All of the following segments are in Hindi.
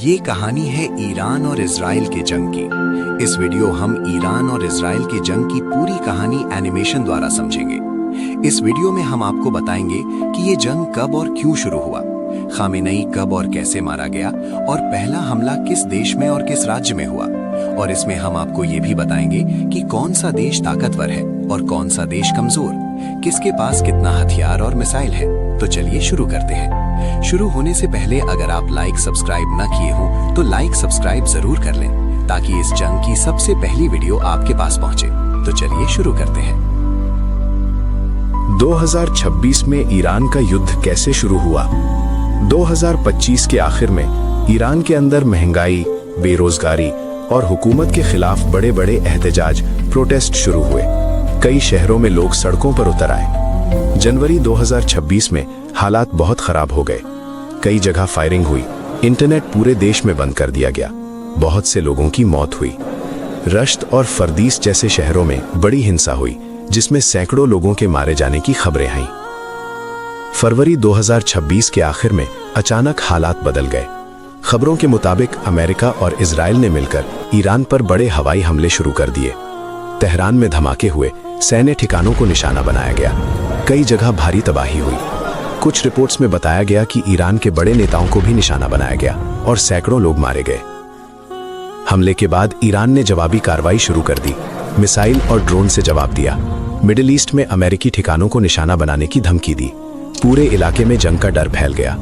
ये कहानी है ईरान और इजराइल के जंग की। इस वीडियो हम ईरान और इजराइल के जंग की पूरी कहानी एनिमेशन द्वारा समझेंगे। इस वीडियो में हम आपको बताएंगे कि ये जंग कब और क्यों शुरू हुआ, खामेनेई कब और कैसे मारा गया और पहला हमला किस देश में और किस राज्य में हुआ। और इसमें हम आपको ये भी बताएंगे कि कौन सा देश ताकतवर है और कौन सा देश कमजोर, किसके पास कितना हथियार और मिसाइल है। तो चलिए शुरू करते हैं। शुरू होने से पहले अगर आप लाइक सब्सक्राइब न किए हो तो लाइक सब्सक्राइब जरूर कर लें ताकि इस जंग की सबसे पहली वीडियो आपके पास पहुंचे। तो चलिए शुरू करते हैं। 2026 में ईरान का युद्ध कैसे शुरू हुआ। 2025 के आखिर में ईरान के अंदर महंगाई, बेरोजगारी और हुकूमत के खिलाफ बड़े बड़े एहतजाज, प्रोटेस्ट शुरू हुए। कई शहरों में लोग सड़कों पर उतर आए। जनवरी 2026 में हालात बहुत खराब हो गए। कई जगह फायरिंग हुई, इंटरनेट पूरे देश में बंद कर दिया गया, बहुत से लोगों की मौत हुई। रश्त और फरदीस जैसे शहरों में बड़ी हिंसा हुई जिसमें सैकड़ों लोगों के मारे जाने की खबरें आईं। फरवरी 2026 के आखिर में अचानक हालात बदल गए। खबरों के मुताबिक अमेरिका और इजराइल ने मिलकर ईरान पर बड़े हवाई हमले शुरू कर दिए। तेहरान में धमाके हुए, सैन्य ठिकानों को निशाना बनाया गया, कई जगह भारी तबाही हुई। कुछ रिपोर्ट्स में बताया गया कि ईरान के बड़े नेताओं को भी निशाना बनाया गया और सैकड़ों लोग मारे गए। हमले के बाद ईरान ने जवाबी कार्रवाई शुरू कर दी, मिसाइल और ड्रोन से जवाब दिया। मिडिल ईस्ट में अमेरिकी ठिकानों को निशाना बनाने की धमकी दी। पूरे इलाके में जंग का डर फैल गया।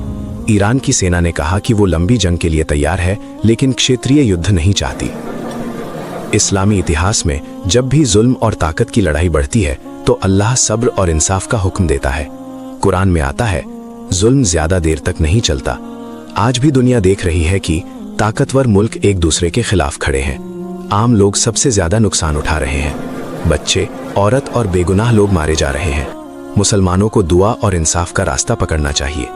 ईरान की सेना ने कहा कि वो लंबी जंग के लिए तैयार है लेकिन क्षेत्रीय युद्ध नहीं चाहती। इस्लामी इतिहास में जब भी जुल्म और ताकत की लड़ाई बढ़ती है तो अल्लाह सब्र और इंसाफ का हुक्म देता है। कुरान में आता है, जुल्म ज्यादा देर तक नहीं चलता। आज भी दुनिया देख रही है कि ताकतवर मुल्क एक दूसरे के खिलाफ खड़े हैं। आम लोग सबसे ज्यादा नुकसान उठा रहे हैं। बच्चे, औरत और बेगुनाह लोग मारे जा रहे हैं। मुसलमानों को दुआ और इंसाफ का रास्ता पकड़ना चाहिए।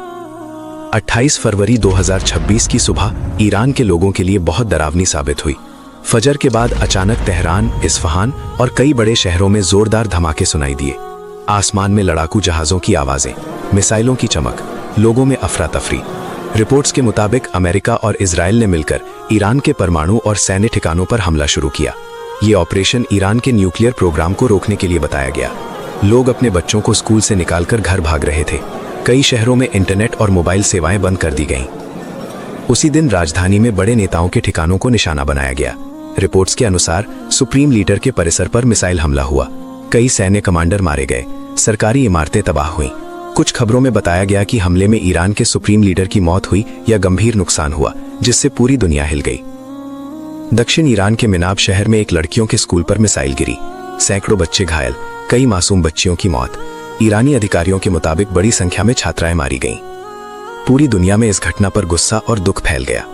28 फरवरी 2026 की सुबह ईरान के लोगों के लिए बहुत डरावनी साबित हुई। फजर के बाद अचानक तेहरान, इस्फहान और कई बड़े शहरों में जोरदार धमाके सुनाई दिए। आसमान में लड़ाकू जहाजों की आवाजें, मिसाइलों की चमक, लोगों में अफरा तफरी। रिपोर्ट्स के मुताबिक अमेरिका और इजराइल ने मिलकर ईरान के परमाणु और सैन्य ठिकानों पर हमला शुरू किया। ये ऑपरेशन ईरान के न्यूक्लियर प्रोग्राम को रोकने के लिए बताया गया। लोग अपने बच्चों को स्कूल से निकालकर घर भाग रहे थे। कई शहरों में इंटरनेट और मोबाइल सेवाएं बंद कर दी गईं। उसी दिन राजधानी में बड़े नेताओं के ठिकानों को निशाना बनाया गया। रिपोर्ट्स के अनुसार सुप्रीम लीडर के परिसर पर मिसाइल हमला हुआ। कई सैन्य कमांडर मारे गए, सरकारी इमारतें तबाह हुईं। कुछ खबरों में बताया गया कि हमले में ईरान के सुप्रीम लीडर की मौत हुई या गंभीर नुकसान हुआ, जिससे पूरी दुनिया हिल गई। दक्षिण ईरान के मिनाब शहर में एक लड़कियों के स्कूल पर मिसाइल गिरी, सैकड़ों बच्चे घायल, कई मासूम बच्चियों की मौत। ईरानी अधिकारियों के मुताबिक बड़ी संख्या में छात्राएं मारी गईं। पूरी दुनिया में इस घटना पर गुस्सा और दुख फैल गया।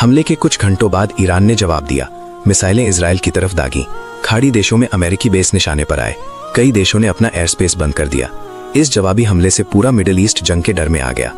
हमले के कुछ घंटों बाद ईरान ने जवाब दिया। मिसाइलें इजराइल की तरफ दागी। खाड़ी देशों में अमेरिकी बेस निशाने पर आए। कई देशों ने अपना एयर स्पेस बंद कर दिया। इस जवाबी हमले से पूरा मिडिल ईस्ट जंग के डर में आ गया।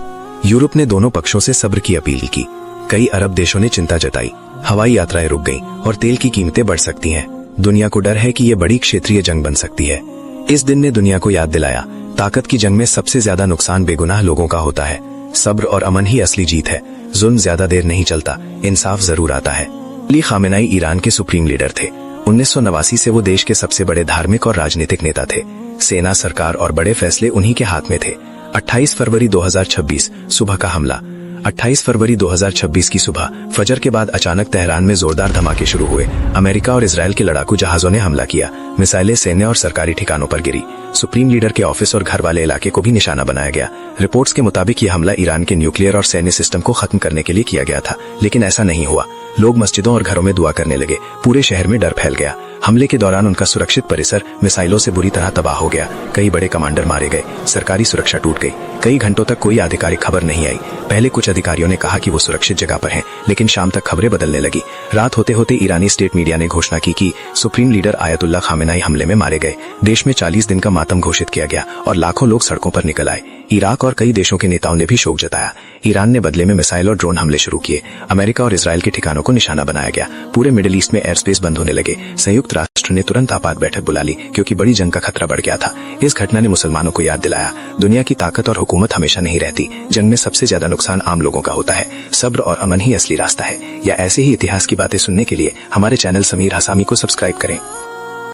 यूरोप ने दोनों पक्षों से सब्र की अपील की। कई अरब देशों ने चिंता जताई। हवाई यात्राएं रुक गईं और तेल की कीमतें बढ़ सकती हैं। दुनिया को डर है कि यह बड़ी क्षेत्रीय जंग बन सकती है। इस दिन ने दुनिया को याद दिलाया, ताकत की जंग में सबसे ज्यादा नुकसान बेगुनाह लोगों का होता है। सब्र और अमन ही असली जीत है। जुल्म ज्यादा देर नहीं चलता, इंसाफ जरूर आता है। अली खामेनेई ईरान के सुप्रीम लीडर थे। 1989 से वो देश के सबसे बड़े धार्मिक और राजनीतिक नेता थे। सेना, सरकार और बड़े फैसले उन्हीं के हाथ में थे। 28 फरवरी 2026 सुबह का हमला। 28 फरवरी 2026 की सुबह फजर के बाद अचानक तेहरान में जोरदार धमाके शुरू हुए। अमेरिका और इजराइल के लड़ाकू जहाजों ने हमला किया। मिसाइलें सैन्य और सरकारी ठिकानों पर गिरी। सुप्रीम लीडर के ऑफिस और घर वाले इलाके को भी निशाना बनाया गया। रिपोर्ट्स के मुताबिक यह हमला ईरान के न्यूक्लियर और सैन्य सिस्टम को खत्म करने के लिए किया गया था, लेकिन ऐसा नहीं हुआ। लोग मस्जिदों और घरों में दुआ करने लगे। पूरे शहर में डर फैल गया। हमले के दौरान उनका सुरक्षित परिसर मिसाइलों से बुरी तरह तबाह हो गया। कई बड़े कमांडर मारे गए, सरकारी सुरक्षा टूट गई। कई घंटों तक कोई आधिकारिक खबर नहीं आई। पहले कुछ अधिकारियों ने कहा कि वो सुरक्षित जगह पर हैं, लेकिन शाम तक खबरें बदलने लगी। रात होते होते ईरानी स्टेट मीडिया ने घोषणा की कि सुप्रीम लीडर आयतुल्लाह खामेनेई हमले में मारे गए। देश में 40 दिन का मातम घोषित किया गया और लाखों लोग सड़कों पर निकल आए। इराक और कई देशों के नेताओं ने भी शोक जताया। ईरान ने बदले में मिसाइल और ड्रोन हमले शुरू किए। अमेरिका और इजराइल के ठिकानों को निशाना बनाया गया। पूरे मिडिल ईस्ट में एयर स्पेस बंद होने लगे। संयुक्त राष्ट्र ने तुरंत आपात बैठक बुला ली क्योंकि बड़ी जंग का खतरा बढ़ गया था। इस घटना ने मुसलमानों को याद दिलाया, दुनिया की ताकत और हुकूमत हमेशा नहीं रहती। जंग में सबसे ज्यादा नुकसान आम लोगों का होता है। सब्र और अमन ही असली रास्ता है। या ऐसे ही इतिहास की बातें सुनने के लिए हमारे चैनल समीर हसामी को सब्सक्राइब करें।